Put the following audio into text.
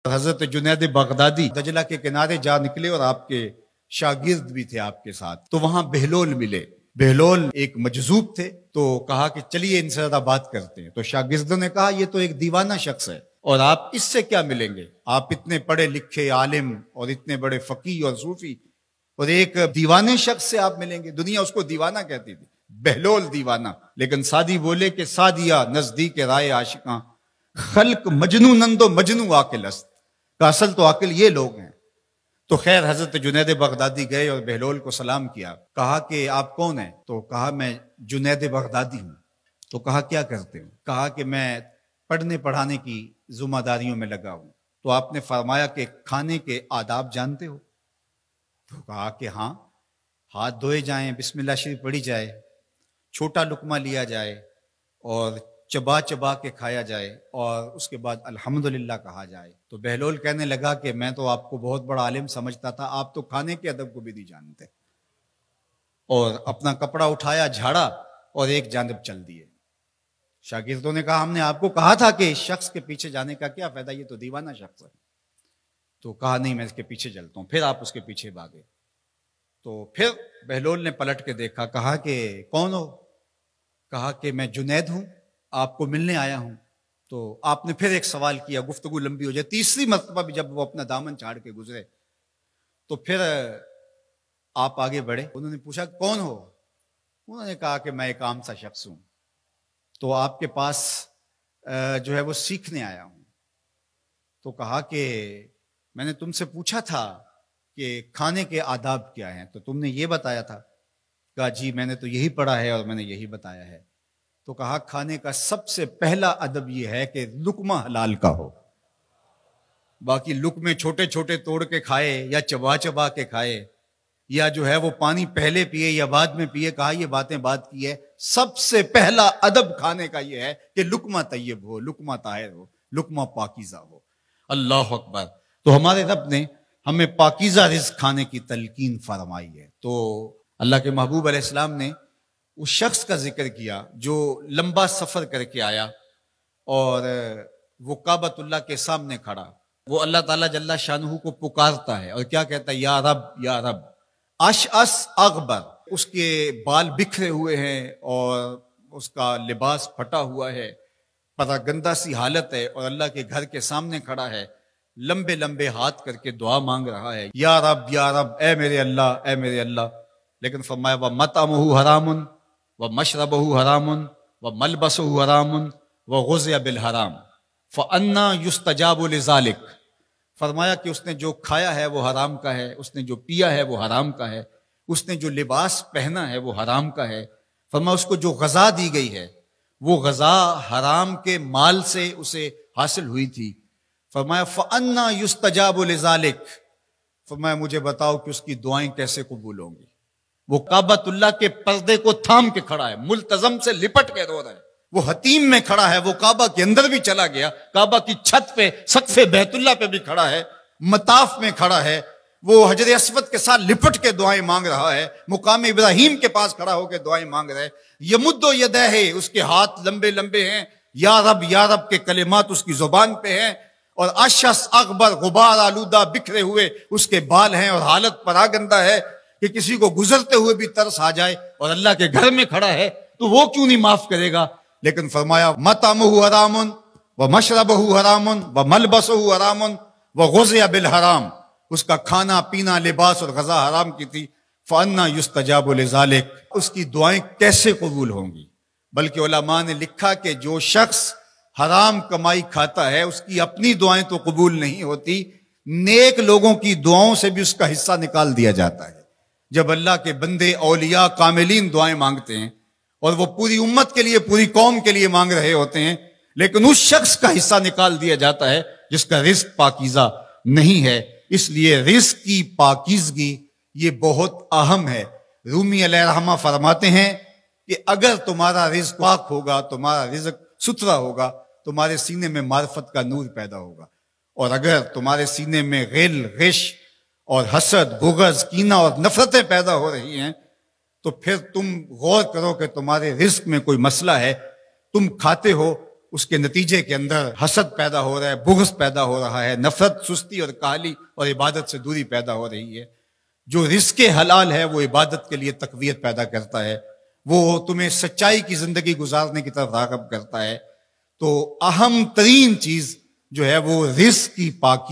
حضرت جنید بغدادی دجلہ کے کنارے جا نکلے اور آپ کے شاگرد بھی تھے آپ کے ساتھ، تو وہاں بہلول ملے۔ بہلول ایک مجذوب تھے، تو کہا کہ چلیے ان سے زیادہ بات کرتے ہیں۔ تو شاگردوں نے کہا یہ تو ایک دیوانہ شخص ہے اور آپ اس سے کیا ملیں گے، آپ اتنے پڑھے لکھے عالم اور اتنے بڑے فقیہ اور صوفی، اور ایک دیوانے شخص سے آپ ملیں گے؟ دنیا اس کو دیوانہ کہتی تھی، بہلول دیوانہ۔ لیکن سعدی بولے کہ سعدیہ نزدیک رائے عاشقاں، خلق مجنو نندو مجنو عاقل است، کا اصل تو عاقل یہ لوگ ہیں۔ تو خیر حضرت جنید بغدادی گئے اور بہلول کو سلام کیا، کہا کہ آپ کون ہیں؟ تو کہا میں جنید بغدادی ہوں۔ تو کہا کیا کرتے ہو؟ کہا کہ میں پڑھنے پڑھانے کی ذمہ داریوں میں لگا ہوں۔ تو آپ نے فرمایا کہ کھانے کے آداب جانتے ہو؟ تو کہا کہ ہاں، ہاتھ دھوئے جائیں، بسم اللہ شریف پڑھی جائے، چھوٹا لقمہ لیا جائے اور چبا چبا کے کھایا جائے، اور اس کے بعد الحمدللہ کہا جائے۔ تو بہلول کہنے لگا کہ میں تو آپ کو بہت بڑا عالم سمجھتا تھا، آپ تو کھانے کے ادب کو بھی نہیں جانتے۔ اور اپنا کپڑا اٹھایا، جھاڑا اور ایک جانب چل دیے۔ شاگردوں نے کہا ہم نے آپ کو کہا تھا کہ اس شخص کے پیچھے جانے کا کیا فائدہ، یہ تو دیوانہ شخص ہے۔ تو کہا نہیں میں اس کے پیچھے چلتا ہوں۔ پھر آپ اس کے پیچھے بھاگے۔ تو پھر بہلول نے پلٹ کے دیکھا، کہا کہ کون ہو؟ کہا کہ میں جنید ہوں، آپ کو ملنے آیا ہوں۔ تو آپ نے پھر ایک سوال کیا، گفتگو لمبی ہو جائے۔ تیسری مرتبہ بھی جب وہ اپنا دامن چھاڑ کے گزرے تو پھر آپ آگے بڑھے۔ انہوں نے پوچھا کون ہو؟ انہوں نے کہا کہ میں ایک عام سا شخص ہوں، تو آپ کے پاس جو ہے وہ سیکھنے آیا ہوں۔ تو کہا کہ میں نے تم سے پوچھا تھا کہ کھانے کے آداب کیا ہیں، تو تم نے یہ بتایا تھا۔ کہا جی میں نے تو یہی پڑھا ہے اور میں نے یہی بتایا ہے۔ تو کہا کھانے کا سب سے پہلا ادب یہ ہے کہ لقمہ حلال کا ہو، باقی لقمے چھوٹے چھوٹے توڑ کے کھائے یا چبا چبا کے کھائے یا جو ہے وہ پانی پہلے پیے یا بعد میں پیے، کہا یہ باتیں بات کی ہے۔ سب سے پہلا ادب کھانے کا یہ ہے کہ لقمہ طیب ہو، لقمہ طاہر ہو، لقمہ پاکیزہ ہو۔ اللہ اکبر۔ تو ہمارے رب نے ہمیں پاکیزہ رزق کھانے کی تلقین فرمائی ہے۔ تو اللہ کے محبوب علیہ السلام نے اس شخص کا ذکر کیا جو لمبا سفر کر کے آیا اور وہ کعبۃ اللہ کے سامنے کھڑا، وہ اللہ تعالیٰ جل شانہ کو پکارتا ہے اور کیا کہتا ہے؟ یا رب یا رب۔ اشعث اغبر، اس کے بال بکھرے ہوئے ہیں اور اس کا لباس پھٹا ہوا ہے، پراگندہ سی حالت ہے، اور اللہ کے گھر کے سامنے کھڑا ہے، لمبے لمبے ہاتھ کر کے دعا مانگ رہا ہے، یا رب اے میرے اللہ، اے میرے اللہ۔ لیکن فرمایا وَمَطْعَمُهُ حَرَامٌ وَمَشْرَبُهُ حَرَامٌ وَمَلْبَسُهُ حَرَامٌ وَغُذِّيَ بِالْحَرَامِ فَأَنَّىٰ يُسْتَجَابُ لِذَٰلِكَ۔ فرمایا کہ اس نے جو کھایا ہے وہ حرام کا ہے، اس نے جو پیا ہے وہ حرام کا ہے، اس نے جو لباس پہنا ہے وہ حرام کا ہے۔ فرمایا اس کو جو غذا دی گئی ہے وہ غذا حرام کے مال سے اسے حاصل ہوئی تھی۔ فرمایا فَأَنَّىٰ يُسْتَجَابُ لِذَٰلِكَ۔ فرمایا مجھے بتاؤ کہ اس کی دعائیں کیسے قبول ہوں گی۔ وہ کعبۃ اللہ کے پردے کو تھام کے کھڑا ہے، ملتزم سے لپٹ کے رو رہا ہے، وہ حتیم میں کھڑا ہے، وہ کعبہ کے اندر بھی چلا گیا، کعبہ کی چھت پہ سقف بیت اللہ پہ بھی کھڑا ہے، مطاف میں کھڑا ہے، وہ حجر اسود کے ساتھ لپٹ کے دعائیں مانگ رہا ہے، مقام ابراہیم کے پاس کھڑا ہو کے دعائیں مانگ رہا ہے۔ یمد یدہ، اس کے ہاتھ لمبے لمبے ہیں، یا رب کے کلمات اس کی زبان پہ ہیں، اور اشعث اغبر، غبار آلودہ بکھرے ہوئے اس کے بال ہیں، اور حالت پراگندہ ہے کہ کسی کو گزرتے ہوئے بھی ترس آ جائے، اور اللہ کے گھر میں کھڑا ہے تو وہ کیوں نہیں معاف کرے گا؟ لیکن فرمایا مطعمہ حرام ومشربہ حرام وملبسہ حرام وغذی بالحرام، اس کا کھانا پینا لباس اور غذا حرام کی تھی۔ فأنا یستجاب لذالک، اس کی دعائیں کیسے قبول ہوں گی؟ بلکہ علماء نے لکھا کہ جو شخص حرام کمائی کھاتا ہے اس کی اپنی دعائیں تو قبول نہیں ہوتی، نیک لوگوں کی دعاؤں سے بھی اس کا حصہ نکال دیا جاتا ہے۔ جب اللہ کے بندے اولیاء کاملین دعائیں مانگتے ہیں اور وہ پوری امت کے لیے، پوری قوم کے لیے مانگ رہے ہوتے ہیں، لیکن اس شخص کا حصہ نکال دیا جاتا ہے جس کا رزق پاکیزہ نہیں ہے۔ اس لیے رزق کی پاکیزگی یہ بہت اہم ہے۔ رومی علیہ الرحمہ فرماتے ہیں کہ اگر تمہارا رزق پاک ہوگا، تمہارا رزق ستھرا ہوگا، تمہارے سینے میں معرفت کا نور پیدا ہوگا، اور اگر تمہارے سینے میں غل، غش اور حسد، بغض، کینہ اور نفرتیں پیدا ہو رہی ہیں تو پھر تم غور کرو کہ تمہارے رزق میں کوئی مسئلہ ہے۔ تم کھاتے ہو اس کے نتیجے کے اندر حسد پیدا ہو رہا ہے، بغض پیدا ہو رہا ہے، نفرت، سستی اور کاہلی اور عبادت سے دوری پیدا ہو رہی ہے۔ جو رزق حلال ہے وہ عبادت کے لیے تقویت پیدا کرتا ہے، وہ تمہیں سچائی کی زندگی گزارنے کی طرف راغب کرتا ہے۔ تو اہم ترین چیز جو ہے وہ رزق کی پاکی